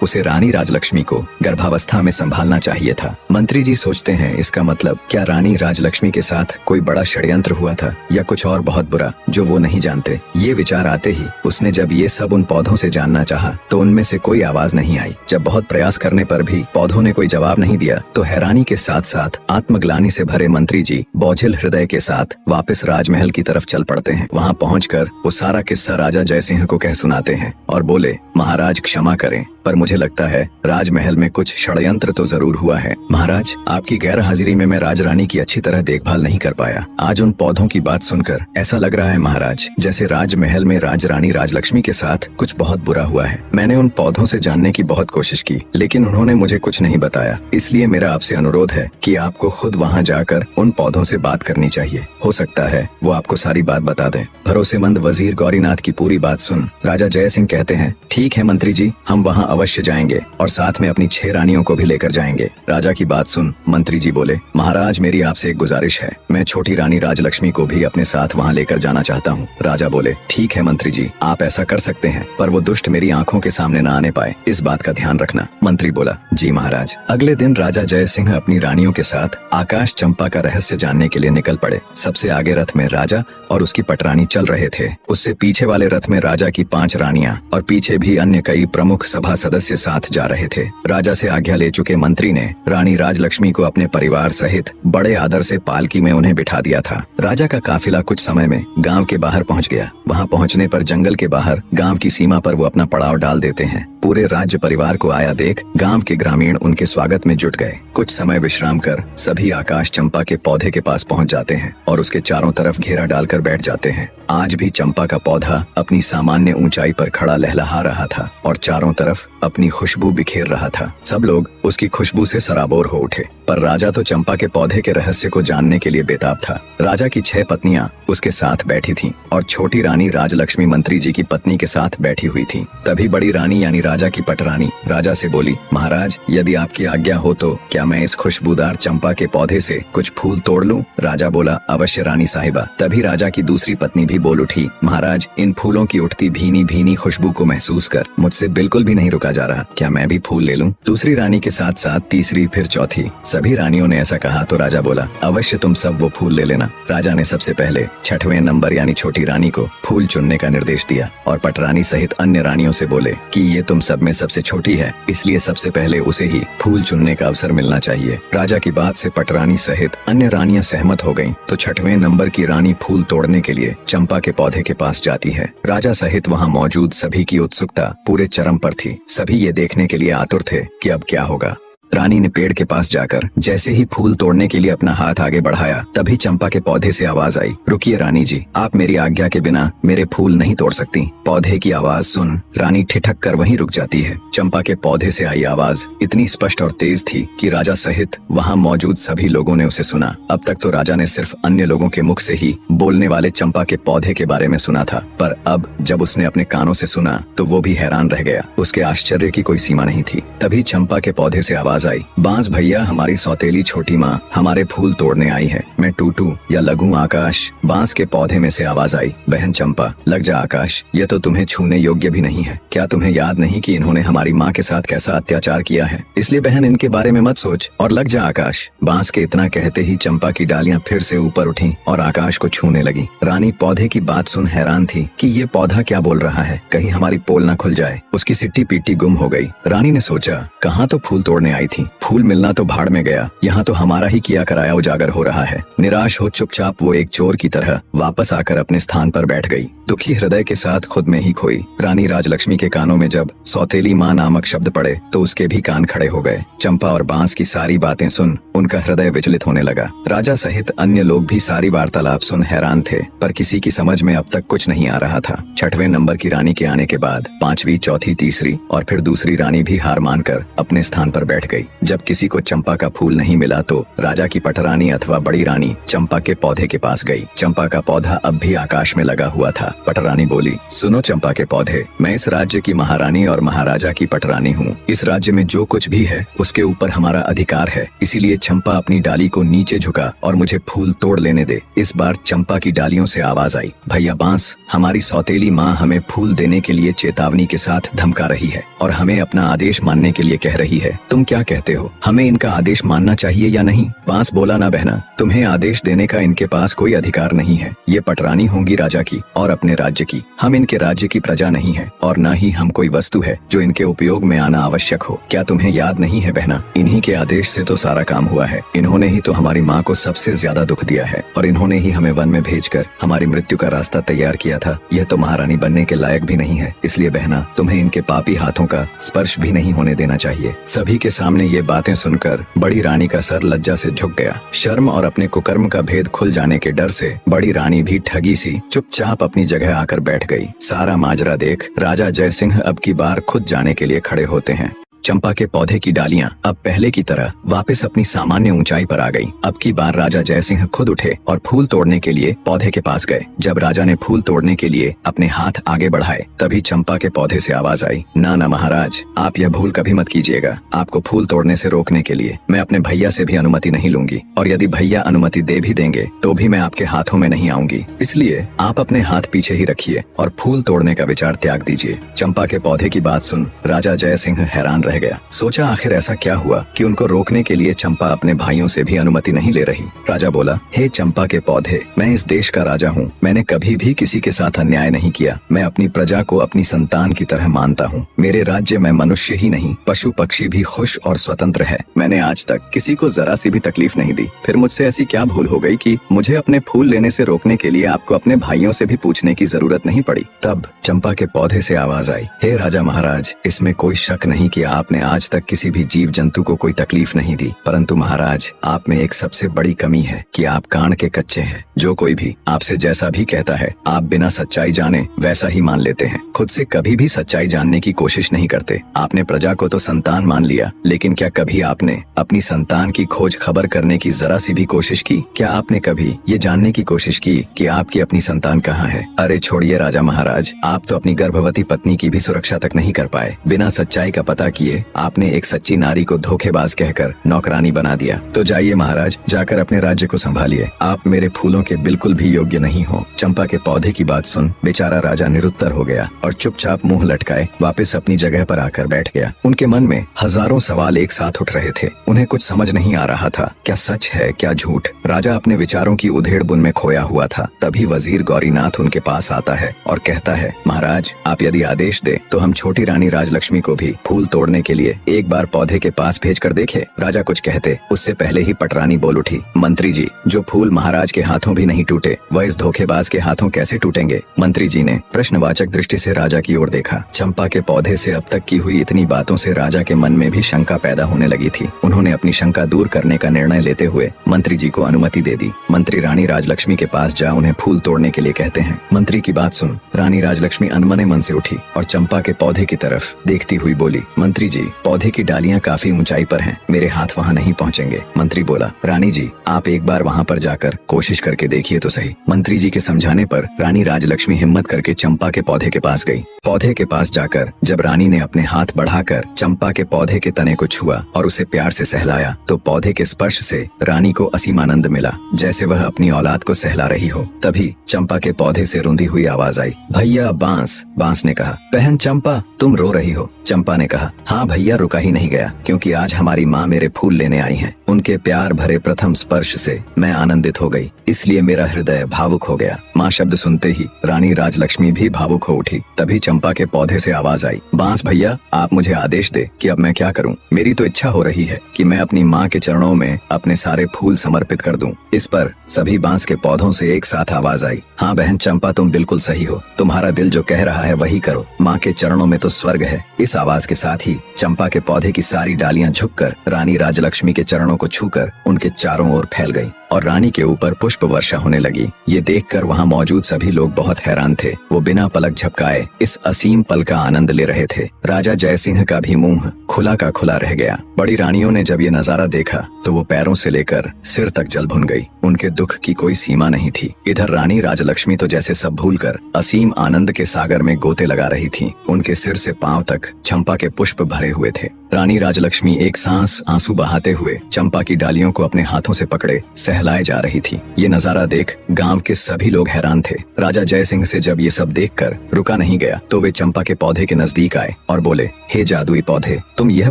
उसे रानी राजलक्ष्मी को गर्भावस्था में संभालना चाहिए था। मंत्री जी सोचते हैं, इसका मतलब क्या रानी राजलक्ष्मी के साथ कोई बड़ा षड्यंत्र हुआ था या कुछ और बहुत बुरा जो वो नहीं जानते। ये विचार आते ही उसने जब ये सब उन पौधों से जानना चाहा तो उनमें से कोई आवाज नहीं आई। जब बहुत प्रयास करने पर भी पौधों ने कोई जवाब नहीं दिया तो हैरानी के साथ साथ आत्मग्लानि से भरे मंत्री जी बोझिल हृदय के साथ वापस राजमहल की तरफ चल पड़ते हैं। वहाँ पहुंचकर वो सारा किस्सा राजा जयसिंह को कह सुनाते हैं और बोले, महाराज क्षमा करें, पर मुझे लगता है राजमहल में कुछ षड्यंत्र तो जरूर हुआ है। महाराज, आपकी गैर हाजिरी में मैं राजरानी की अच्छी तरह देखभाल नहीं कर पाया। आज उन पौधों की बात सुनकर ऐसा लग रहा है महाराज जैसे राजमहल में राजरानी राजलक्ष्मी के साथ कुछ बहुत बुरा हुआ है। मैंने उन पौधों से जानने की बहुत कोशिश की, लेकिन उन्होंने मुझे कुछ नहीं बताया। इसलिए मेरा आपसे अनुरोध है कि आपको खुद वहाँ जाकर उन पौधों से बात करनी चाहिए। हो सकता है वो आपको सारी बात बता दें। भरोसेमंद वजीर गौरीनाथ की पूरी बात सुन राजा जयसिंह कहते हैं, ठीक है मंत्री जी, हम वहाँ अवश्य जाएंगे और साथ में अपनी 6 रानियों को भी लेकर जाएंगे। राजा की बात सुन मंत्री जी बोले, महाराज, मेरी आपसे एक गुजारिश है, मैं छोटी रानी राजलक्ष्मी को भी अपने साथ वहाँ लेकर जाना चाहता हूँ। राजा बोले, ठीक है मंत्री जी, आप ऐसा कर सकते हैं, पर वो दुष्ट मेरी आंखों के सामने न आने पाए, इस बात का ध्यान रखना। मंत्री बोला, जी महाराज। अगले दिन राजा जयसिंह अपनी रानियों के साथ आकाश चंपा का रहस्य जानने के लिए निकल पड़े। सबसे आगे रथ में राजा और उसकी पटरानी चल रहे थे। उससे पीछे वाले रथ में राजा की 5 रानियां और पीछे भी अन्य कई प्रमुख सभा सदस्य साथ जा रहे थे। राजा से आज्ञा ले चुके मंत्री ने रानी राजलक्ष्मी को अपने परिवार सहित बड़े आदर से पालकी में उन्हें बिठा दिया था। राजा का काफिला कुछ समय में गांव के बाहर पहुंच गया। वहां पहुंचने पर जंगल के बाहर गांव की सीमा पर वो अपना पड़ाव डाल देते हैं। पूरे राज्य परिवार को आया देख गांव के ग्रामीण उनके स्वागत में जुट गए। कुछ समय विश्राम कर सभी आकाश चंपा के पौधे के पास पहुंच जाते हैं और उसके चारों तरफ घेरा डालकर बैठ जाते हैं। आज भी चंपा का पौधा अपनी सामान्य ऊंचाई पर खड़ा लहलहा रहा था और चारों तरफ अपनी खुशबू बिखेर रहा था। सब लोग उसकी खुशबू से सराबोर हो उठे, पर राजा तो चंपा के पौधे के रहस्य को जानने के लिए बेताब था। राजा की 6 पत्नियां उसके साथ बैठी थीं और छोटी रानी राजलक्ष्मी मंत्री जी की पत्नी के साथ बैठी हुई थी। तभी बड़ी रानी यानी राजा की पटरानी राजा से बोली, महाराज, यदि आपकी आज्ञा हो तो क्या मैं इस खुशबूदार चंपा के पौधे से कुछ फूल तोड़ लूं? राजा बोला, अवश्य रानी साहिबा। तभी राजा की दूसरी पत्नी भी बोल उठी, महाराज, इन फूलों की उठती भीनी भीनी खुशबू को महसूस कर मुझसे बिल्कुल भी नहीं रुका जा रहा, क्या मैं भी फूल ले लूं? दूसरी रानी के साथ साथ तीसरी, फिर चौथी, सभी रानियों ने ऐसा कहा तो राजा बोला, अवश्य तुम सब वो फूल ले लेना। राजा ने सबसे पहले 6वें नंबर यानी छोटी रानी को फूल चुनने का निर्देश दिया और पटरानी सहित अन्य रानियों से बोले कि ये तुम सब में सबसे छोटी है, इसलिए सबसे पहले उसे ही फूल चुनने का अवसर मिलना चाहिए। राजा की बात से पटरानी सहित अन्य रानियां सहमत हो गईं, तो 6वें नंबर की रानी फूल तोड़ने के लिए चंपा के पौधे के पास जाती है। राजा सहित वहाँ मौजूद सभी की उत्सुकता पूरे चरम पर थी। सभी ये देखने के लिए आतुर थे कि अब क्या होगा। रानी ने पेड़ के पास जाकर जैसे ही फूल तोड़ने के लिए अपना हाथ आगे बढ़ाया, तभी चंपा के पौधे से आवाज आई, रुकिए रानी जी, आप मेरी आज्ञा के बिना मेरे फूल नहीं तोड़ सकती। पौधे की आवाज सुन रानी ठिठक कर वहीं रुक जाती है। चंपा के पौधे से आई आवाज इतनी स्पष्ट और तेज थी कि राजा सहित वहाँ मौजूद सभी लोगों ने उसे सुना। अब तक तो राजा ने सिर्फ अन्य लोगों के मुख से ही बोलने वाले चंपा के पौधे के बारे में सुना था, पर अब जब उसने अपने कानों से सुना तो वो भी हैरान रह गया। उसके आश्चर्य की कोई सीमा नहीं थी। तभी चंपा के पौधे से आवाज आई, बांस भैया, हमारी सौतेली छोटी माँ हमारे फूल तोड़ने आई है। मैं टूटू या लगूं आकाश? बांस के पौधे में से आवाज आई, बहन चंपा, लग जा आकाश, ये तो तुम्हें छूने योग्य भी नहीं है। क्या तुम्हें याद नहीं कि इन्होंने हमारी माँ के साथ कैसा अत्याचार किया है? इसलिए बहन इनके बारे में मत सोच और लग जा आकाश। बांस के इतना कहते ही चंपा की डालियां फिर से ऊपर उठी और आकाश को छूने लगी। रानी पौधे की बात सुन हैरान थी कि ये पौधा क्या बोल रहा है, कहीं हमारी पोल न खुल जाए। उसकी सिट्टी पीटी गुम हो गई। रानी ने सोचा, कहाँ तो फूल तोड़ने आई थी। फूल मिलना तो भाड़ में गया, यहाँ तो हमारा ही किया कराया उजागर हो रहा है। निराश हो चुपचाप वो एक चोर की तरह वापस आकर अपने स्थान पर बैठ गई, दुखी हृदय के साथ खुद में ही खोई। रानी राजलक्ष्मी के कानों में जब सौतेली माँ नामक शब्द पड़े तो उसके भी कान खड़े हो गए। चंपा और बांस की सारी बातें सुन उनका हृदय विचलित होने लगा। राजा सहित अन्य लोग भी सारी वार्तालाप सुन हैरान थे, पर किसी की समझ में अब तक कुछ नहीं आ रहा था। 6वें नंबर की रानी के आने के बाद 5वीं, चौथी, तीसरी और फिर दूसरी रानी भी हार मानकर अपने स्थान पर बैठ गई। जब किसी को चंपा का फूल नहीं मिला तो राजा की पटरानी अथवा बड़ी रानी चंपा के पौधे के पास गई। चंपा का पौधा अब भी आकाश में लगा हुआ था। पटरानी बोली, सुनो चंपा के पौधे, मैं इस राज्य की महारानी और महाराजा की पटरानी हूँ। इस राज्य में जो कुछ भी है उसके ऊपर हमारा अधिकार है, इसीलिए चंपा अपनी डाली को नीचे झुका और मुझे फूल तोड़ लेने दे। इस बार चंपा की डालियों से आवाज आई, भैया बांस, हमारी सौतेली माँ हमें फूल देने के लिए चेतावनी के साथ धमका रही है और हमें अपना आदेश मानने के लिए कह रही है। तुम क्या कहते हो, हमें इनका आदेश मानना चाहिए या नहीं? बांस बोला, ना बहना, तुम्हें आदेश देने का इनके पास कोई अधिकार नहीं है। ये पटरानी होंगी राजा की और अपने राज्य की। हम इनके राज्य की प्रजा नहीं है और न ही हम कोई वस्तु है जो इनके उपयोग में आना आवश्यक हो। क्या तुम्हें याद नहीं है बहना, इन्हीं के आदेश से तो सारा काम हुआ है। इन्होंने ही तो हमारी माँ को सबसे ज्यादा दुख दिया है और इन्होंने ही हमें वन में भेजकर हमारी मृत्यु का रास्ता तैयार किया था। यह तो महारानी बनने के लायक भी नहीं है, इसलिए बहना तुम्हें इनके पापी हाथों का स्पर्श भी नहीं होने देना चाहिए। सभी के सामने ये बातें सुनकर बड़ी रानी का सर लज्जा से झुक गया। शर्म और अपने कुकर्म का भेद खुल जाने के डर से बड़ी रानी भी ठगी सी चुपचाप अपनी जगह आकर बैठ गई। सारा माजरा देख राजा जय सिंह अब की बार खुद जाने के लिए खड़े होते हैं। चंपा के पौधे की डालियां अब पहले की तरह वापस अपनी सामान्य ऊंचाई पर आ गईं। अब की बार राजा जयसिंह खुद उठे और फूल तोड़ने के लिए पौधे के पास गए। जब राजा ने फूल तोड़ने के लिए अपने हाथ आगे बढ़ाए तभी चंपा के पौधे से आवाज आई, ना ना महाराज, आप यह भूल कभी मत कीजिएगा। आपको फूल तोड़ने से रोकने के लिए मैं अपने भैया से भी अनुमति नहीं लूंगी और यदि भैया अनुमति दे भी देंगे तो भी मैं आपके हाथों में नहीं आऊंगी। इसलिए आप अपने हाथ पीछे ही रखिए और फूल तोड़ने का विचार त्याग दीजिए। चंपा के पौधे की बात सुन राजा जय सिंह हैरान रह गया। सोचा आखिर ऐसा क्या हुआ कि उनको रोकने के लिए चंपा अपने भाइयों से भी अनुमति नहीं ले रही। राजा बोला, हे चंपा के पौधे, मैं इस देश का राजा हूँ। मैंने कभी भी किसी के साथ अन्याय नहीं किया। मैं अपनी प्रजा को अपनी संतान की तरह मानता हूँ। मेरे राज्य में मनुष्य ही नहीं पशु पक्षी भी खुश और स्वतंत्र है। मैंने आज तक किसी को जरा सी भी तकलीफ नहीं दी। फिर मुझसे ऐसी क्या भूल हो गई कि मुझे अपने फूल लेने से रोकने के लिए आपको अपने भाइयों से भी पूछने की जरूरत नहीं पड़ी। तब चंपा के पौधे से आवाज आई, हे राजा महाराज, इसमें कोई शक नहीं कि आपने आज तक किसी भी जीव जंतु को कोई तकलीफ नहीं दी, परंतु महाराज आप में एक सबसे बड़ी कमी है कि आप कान के कच्चे हैं। जो कोई भी आपसे जैसा भी कहता है आप बिना सच्चाई जाने वैसा ही मान लेते हैं। खुद से कभी भी सच्चाई जानने की कोशिश नहीं करते। आपने प्रजा को तो संतान मान लिया, लेकिन क्या कभी आपने अपनी संतान की खोज खबर करने की जरा सी भी कोशिश की? क्या आपने कभी ये जानने की कोशिश की कि आपकी अपनी संतान कहाँ है? अरे छोड़िए राजा महाराज, आप तो अपनी गर्भवती पत्नी की भी सुरक्षा तक नहीं कर पाए। बिना सच्चाई का पता किए आपने एक सच्ची नारी को धोखेबाज कहकर नौकरानी बना दिया। तो जाइए महाराज, जाकर अपने राज्य को संभालिए। आप मेरे फूलों के बिल्कुल भी योग्य नहीं हो। चंपा के पौधे की बात सुन बेचारा राजा निरुत्तर हो गया और चुपचाप मुंह लटकाए वापस अपनी जगह पर आकर बैठ गया। उनके मन में हजारों सवाल एक साथ उठ रहे थे। उन्हें कुछ समझ नहीं आ रहा था, क्या सच है क्या झूठ। राजा अपने विचारों की उधेड़-बुन में खोया हुआ था। तभी वजीर गौरीनाथ उनके पास आता है और कहता है, महाराज आप यदि आदेश दे तो हम छोटी रानी राजलक्ष्मी को भी फूल तोड़ने के लिए एक बार पौधे के पास भेज कर देखे। राजा कुछ कहते उससे पहले ही पटरानी बोल उठी, मंत्री जी, जो फूल महाराज के हाथों भी नहीं टूटे वह इस धोखेबाज के हाथों कैसे टूटेंगे? मंत्री जी ने प्रश्नवाचक दृष्टि से राजा की ओर देखा। चंपा के पौधे से अब तक की हुई इतनी बातों से राजा के मन में भी शंका पैदा होने लगी थी। उन्होंने अपनी शंका दूर करने का निर्णय लेते हुए मंत्री जी को अनुमति दे दी। मंत्री रानी राजलक्ष्मी के पास जा उन्हें फूल तोड़ने के लिए कहते हैं। मंत्री की बात सुन रानी राजलक्ष्मी अनमने मन से उठी और चंपा के पौधे की तरफ देखती हुई बोली, मंत्री जी, पौधे की डालियां काफी ऊंचाई पर हैं, मेरे हाथ वहां नहीं पहुंचेंगे। मंत्री बोला, रानी जी आप एक बार वहां पर जाकर कोशिश करके देखिए तो सही। मंत्री जी के समझाने पर रानी राजलक्ष्मी हिम्मत करके चंपा के पौधे के पास गई। पौधे के पास जाकर जब रानी ने अपने हाथ बढ़ाकर चंपा के पौधे के तने को छुआ और उसे प्यार से सहलाया तो पौधे के स्पर्श से रानी को असीम आनंद मिला, जैसे वह अपनी औलाद को सहला रही हो। तभी चंपा के पौधे से रुंधी हुई आवाज आई, भैया बांस। बांस ने कहा, बहन चंपा तुम रो रही हो? चंपा ने कहा, हाँ हाँ भैया, रुका ही नहीं गया, क्योंकि आज हमारी माँ मेरे फूल लेने आई हैं। उनके प्यार भरे प्रथम स्पर्श से मैं आनंदित हो गई, इसलिए मेरा हृदय भावुक हो गया। माँ शब्द सुनते ही रानी राजलक्ष्मी भी भावुक हो उठी। तभी चंपा के पौधे से आवाज आई, बांस भैया, आप मुझे आदेश दे कि अब मैं क्या करूं। मेरी तो इच्छा हो रही है कि मैं अपनी माँ के चरणों में अपने सारे फूल समर्पित कर दूं। इस पर सभी बांस के पौधों से एक साथ आवाज आई, हाँ बहन चंपा, तुम बिल्कुल सही हो। तुम्हारा दिल जो कह रहा है वही करो। माँ के चरणों में तो स्वर्ग है। इस आवाज के साथ ही चंपा के पौधे की सारी डालियां झुककर रानी राजलक्ष्मी के चरणों को छूकर उनके चारों ओर फैल गई और रानी के ऊपर पुष्प वर्षा होने लगी। ये देखकर वहाँ मौजूद सभी लोग बहुत हैरान थे। वो बिना पलक झपकाए इस असीम पल का आनंद ले रहे थे। राजा जयसिंह का भी मुंह खुला का खुला रह गया। बड़ी रानियों ने जब ये नजारा देखा तो वो पैरों से लेकर सिर तक जल भुन गई। उनके दुख की कोई सीमा नहीं थी। इधर रानी राजलक्ष्मी तो जैसे सब भूलकर असीम आनंद के सागर में गोते लगा रही थी। उनके सिर से पांव तक चंपा के पुष्प भरे हुए थे। रानी राजलक्ष्मी एक सांस आंसू बहाते हुए चंपा की डालियों को अपने हाथों से पकड़े सहलाए जा रही थी। ये नजारा देख गांव के सभी लोग हैरान थे। राजा जयसिंह से जब ये सब देखकर रुका नहीं गया तो वे चंपा के पौधे के नजदीक आए और बोले, हे जादुई पौधे, तुम यह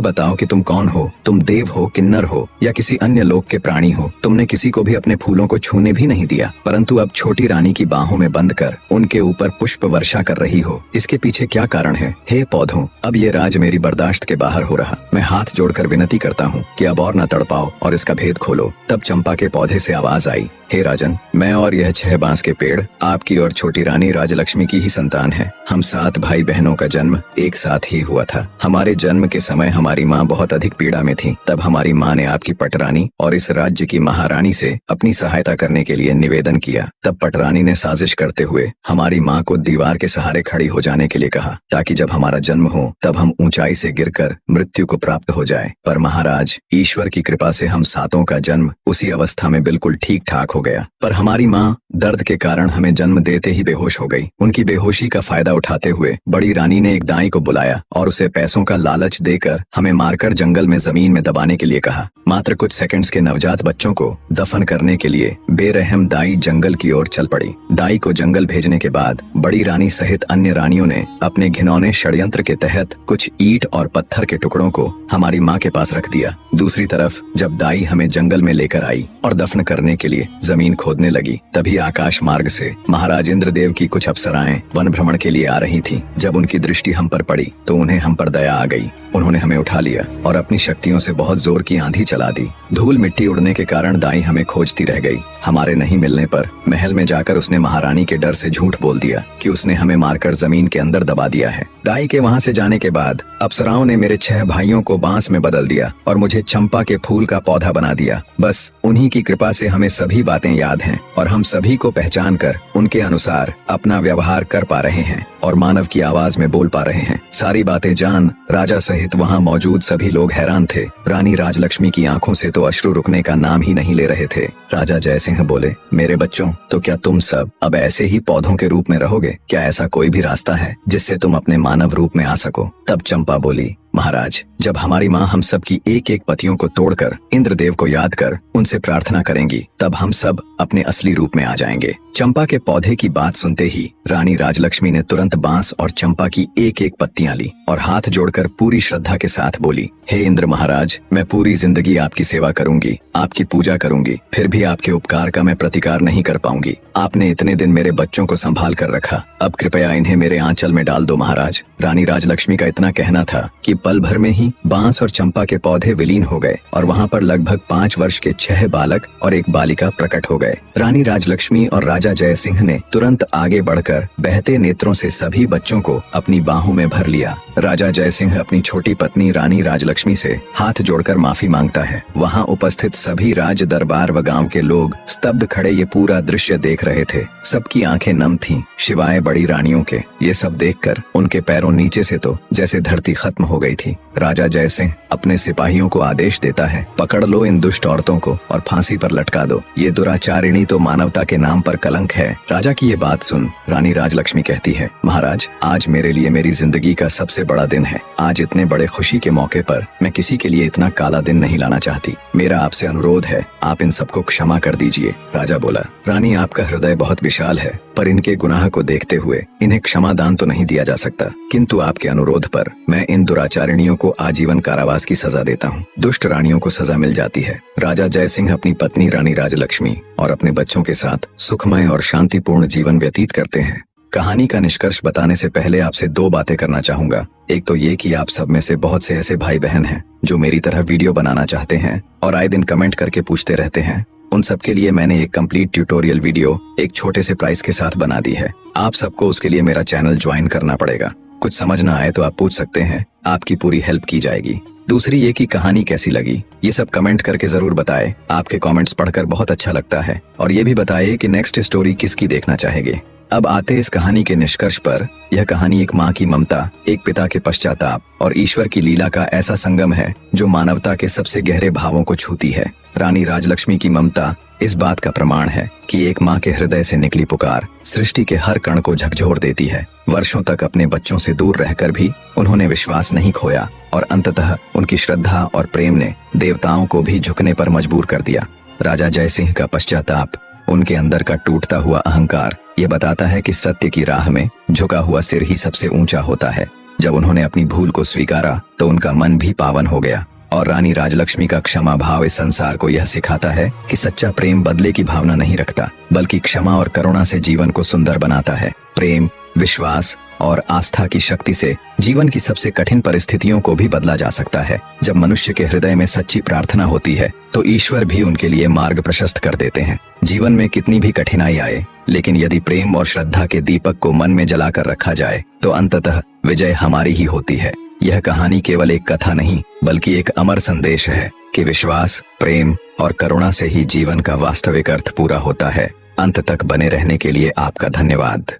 बताओ कि तुम कौन हो? तुम देव हो, किन्नर हो या किसी अन्य लोक के प्राणी हो? तुमने किसी को भी अपने फूलों को छूने भी नहीं दिया, परंतु अब छोटी रानी की बाहों में बंद कर उनके ऊपर पुष्प वर्षा कर रही हो। इसके पीछे क्या कारण है? हे पौधों, अब ये राज मेरी बर्दाश्त के बाहर हो रहा। मैं हाथ जोड़कर विनती करता हूँ कि अब और न तड़पाओ और इसका भेद खोलो। तब चंपा के पौधे से आवाज आई, हे राजन, मैं और यह 6 बांस के पेड़ आपकी और छोटी रानी राजलक्ष्मी की ही संतान है। हम 7 भाई बहनों का जन्म एक साथ ही हुआ था। हमारे जन्म के समय हमारी माँ बहुत अधिक पीड़ा में थी। तब हमारी माँ ने आपकी पटरानी और इस राज्य की महारानी से अपनी सहायता करने के लिए निवेदन किया। तब पटरानी ने साजिश करते हुए हमारी माँ को दीवार के सहारे खड़ी हो जाने के लिए कहा, ताकि जब हमारा जन्म हो तब हम ऊंचाई से गिरकर मृत्यु को प्राप्त हो जाए। पर महाराज, ईश्वर की कृपा से हम 7 का जन्म उसी अवस्था में बिल्कुल ठीक ठाक हो गया। पर हमारी माँ दर्द के कारण हमें जन्म देते ही बेहोश हो गई। उनकी बेहोशी का फायदा उठाते हुए बड़ी रानी ने एक दाई को बुलाया और उसे पैसों का लालच देकर हमें मारकर जंगल में जमीन में दबाने के लिए कहा। मात्र कुछ सेकंड्स के नवजात बच्चों को दफन करने के लिए बेरहम दाई जंगल की ओर चल पड़ी। दाई को जंगल भेजने के बाद बड़ी रानी सहित अन्य रानियों ने अपने घिनौने षड्यंत्र के तहत कुछ ईंट और पत्थर के टुकड़ों को हमारी माँ के पास रख दिया। दूसरी तरफ जब दाई हमें जंगल में लेकर आई और दफन करने के लिए जमीन खोदने लगी, तभी आकाश मार्ग से महाराज इंद्रदेव की कुछ अप्सराएं वन भ्रमण के लिए आ रही थी। जब उनकी दृष्टि हम पर पड़ी तो उन्हें हम पर दया आ गई। उन्होंने हमें उठा लिया और अपनी शक्तियों से बहुत जोर की आंधी चला दी। धूल मिट्टी उड़ने के कारण दाई हमें खोजती रह गई। हमारे नहीं मिलने पर महल में जाकर उसने महारानी के डर से झूठ बोल दिया कि उसने हमें मारकर जमीन के अंदर दबा दिया है। दाई के वहाँ से जाने के बाद अप्सराओं ने मेरे 6 भाइयों को बांस में बदल दिया और मुझे चंपा के फूल का पौधा बना दिया। बस उन्हीं की कृपा से हमें सभी बातें याद हैं और हम सभी को पहचान कर उनके अनुसार अपना व्यवहार कर पा रहे हैं और मानव की आवाज में बोल पा रहे हैं। सारी बातें जान राजा सहित वहाँ मौजूद सभी लोग हैरान थे। रानी राजलक्ष्मी की आंखों से तो अश्रु रुकने का नाम ही नहीं ले रहे थे। राजा जयसिंह बोले, मेरे बच्चों, तो क्या तुम सब अब ऐसे ही पौधों के रूप में रहोगे? क्या ऐसा कोई भी रास्ता है जिससे तुम अपने मानव रूप में आ सको? तब चंपा बोली, महाराज, जब हमारी माँ हम सब की एक एक पतियों को तोड़कर इंद्रदेव को याद कर उनसे प्रार्थना करेंगी, तब हम सब अपने असली रूप में आ जाएंगे। चंपा के पौधे की बात सुनते ही रानी राजलक्ष्मी ने तुरंत बांस और चंपा की एक एक पत्तियां ली और हाथ जोड़कर पूरी श्रद्धा के साथ बोली, हे इंद्र महाराज, मैं पूरी जिंदगी आपकी सेवा करूंगी, आपकी पूजा करूंगी, फिर भी आपके उपकार का मैं प्रतिकार नहीं कर पाऊंगी। आपने इतने दिन मेरे बच्चों को संभाल कर रखा, अब कृपया इन्हें मेरे आंचल में डाल दो महाराज। रानी राजलक्ष्मी का इतना कहना था कि पल भर में ही बांस और चंपा के पौधे विलीन हो गए और वहाँ पर लगभग 5 वर्ष के 6 बालक और एक बालिका प्रकट हो गए। रानी राजलक्ष्मी और राजा जयसिंह ने तुरंत आगे बढ़कर बहते नेत्रों से सभी बच्चों को अपनी बाहों में भर लिया। राजा जयसिंह अपनी छोटी पत्नी रानी राजलक्ष्मी से हाथ जोड़कर माफी मांगता है। वहाँ उपस्थित सभी राज दरबार व गांव के लोग स्तब्ध खड़े ये पूरा दृश्य देख रहे थे। सबकी आंखें नम थीं, शिवाय बड़ी रानियों के। ये सब देखकर उनके पैरों नीचे से तो जैसे धरती खत्म हो गई थी। राजा जयसिंह अपने सिपाहियों को आदेश देता है, पकड़ लो इन दुष्ट औरतों को और फांसी पर लटका दो। ये दुराचारिणी तो मानवता के नाम पर कलंक है। राजा की ये बात सुन रानी राजलक्ष्मी कहती है, महाराज, आज मेरे लिए मेरी जिंदगी का सबसे बड़ा दिन है। आज इतने बड़े खुशी के मौके पर मैं किसी के लिए इतना काला दिन नहीं लाना चाहती। मेरा आपसे अनुरोध है, आप इन सबको क्षमा कर दीजिए। राजा बोला, रानी, आपका हृदय बहुत विशाल है, पर इनके गुनाह को देखते हुए इन्हें क्षमा दान तो नहीं दिया जा सकता, किंतु आपके अनुरोध पर मैं इन दुराचार ब्रह्मचारिणियों को आजीवन कारावास की सजा देता हूँ। दुष्ट रानियों को सजा मिल जाती है। राजा जय सिंह अपनी पत्नी रानी राजलक्ष्मी और अपने बच्चों के साथ सुखमय और शांतिपूर्ण जीवन व्यतीत करते हैं। कहानी का निष्कर्ष बताने से पहले आपसे 2 बातें करना चाहूंगा। एक तो ये कि आप सब में से बहुत से ऐसे भाई बहन हैं जो मेरी तरह वीडियो बनाना चाहते हैं और आए दिन कमेंट करके पूछते रहते हैं। उन सब के लिए मैंने एक कंप्लीट ट्यूटोरियल वीडियो एक छोटे से प्राइस के साथ बना दी है। आप सबको उसके लिए मेरा चैनल ज्वाइन करना पड़ेगा। कुछ समझ ना आए तो आप पूछ सकते हैं, आपकी पूरी हेल्प की जाएगी। दूसरी ये कि कहानी कैसी लगी ये सब कमेंट करके जरूर बताएं। आपके कमेंट्स पढ़कर बहुत अच्छा लगता है। और ये भी बताइए कि नेक्स्ट स्टोरी किसकी देखना चाहेंगे। अब आते इस कहानी के निष्कर्ष पर। यह कहानी एक माँ की ममता, एक पिता के पश्चाताप और ईश्वर की लीला का ऐसा संगम है जो मानवता के सबसे गहरे भावों को छूती है। रानी राजलक्ष्मी की ममता इस बात का प्रमाण है कि एक माँ के हृदय से निकली पुकार सृष्टि के हर कण को झकझोर देती है। वर्षों तक अपने बच्चों से दूर रहकर भी उन्होंने विश्वास नहीं खोया और अंततः उनकी श्रद्धा और प्रेम ने देवताओं को भी झुकने पर मजबूर कर दिया। राजा जय सिंह का पश्चाताप, उनके अंदर का टूटता हुआ अहंकार ये बताता है कि सत्य की राह में झुका हुआ सिर ही सबसे ऊंचा होता है। जब उन्होंने अपनी भूल को स्वीकारा तो उनका मन भी पावन हो गया। और रानी राजलक्ष्मी का क्षमा भाव इस संसार को यह सिखाता है कि सच्चा प्रेम बदले की भावना नहीं रखता, बल्कि क्षमा और करुणा से जीवन को सुंदर बनाता है। प्रेम, विश्वास और आस्था की शक्ति से जीवन की सबसे कठिन परिस्थितियों को भी बदला जा सकता है। जब मनुष्य के हृदय में सच्ची प्रार्थना होती है तो ईश्वर भी उनके लिए मार्ग प्रशस्त कर देते हैं। जीवन में कितनी भी कठिनाई आए, लेकिन यदि प्रेम और श्रद्धा के दीपक को मन में जलाकर रखा जाए तो अंततः विजय हमारी ही होती है। यह कहानी केवल एक कथा नहीं, बल्कि एक अमर संदेश है कि विश्वास, प्रेम और करुणा से ही जीवन का वास्तविक अर्थ पूरा होता है। अंत तक बने रहने के लिए आपका धन्यवाद।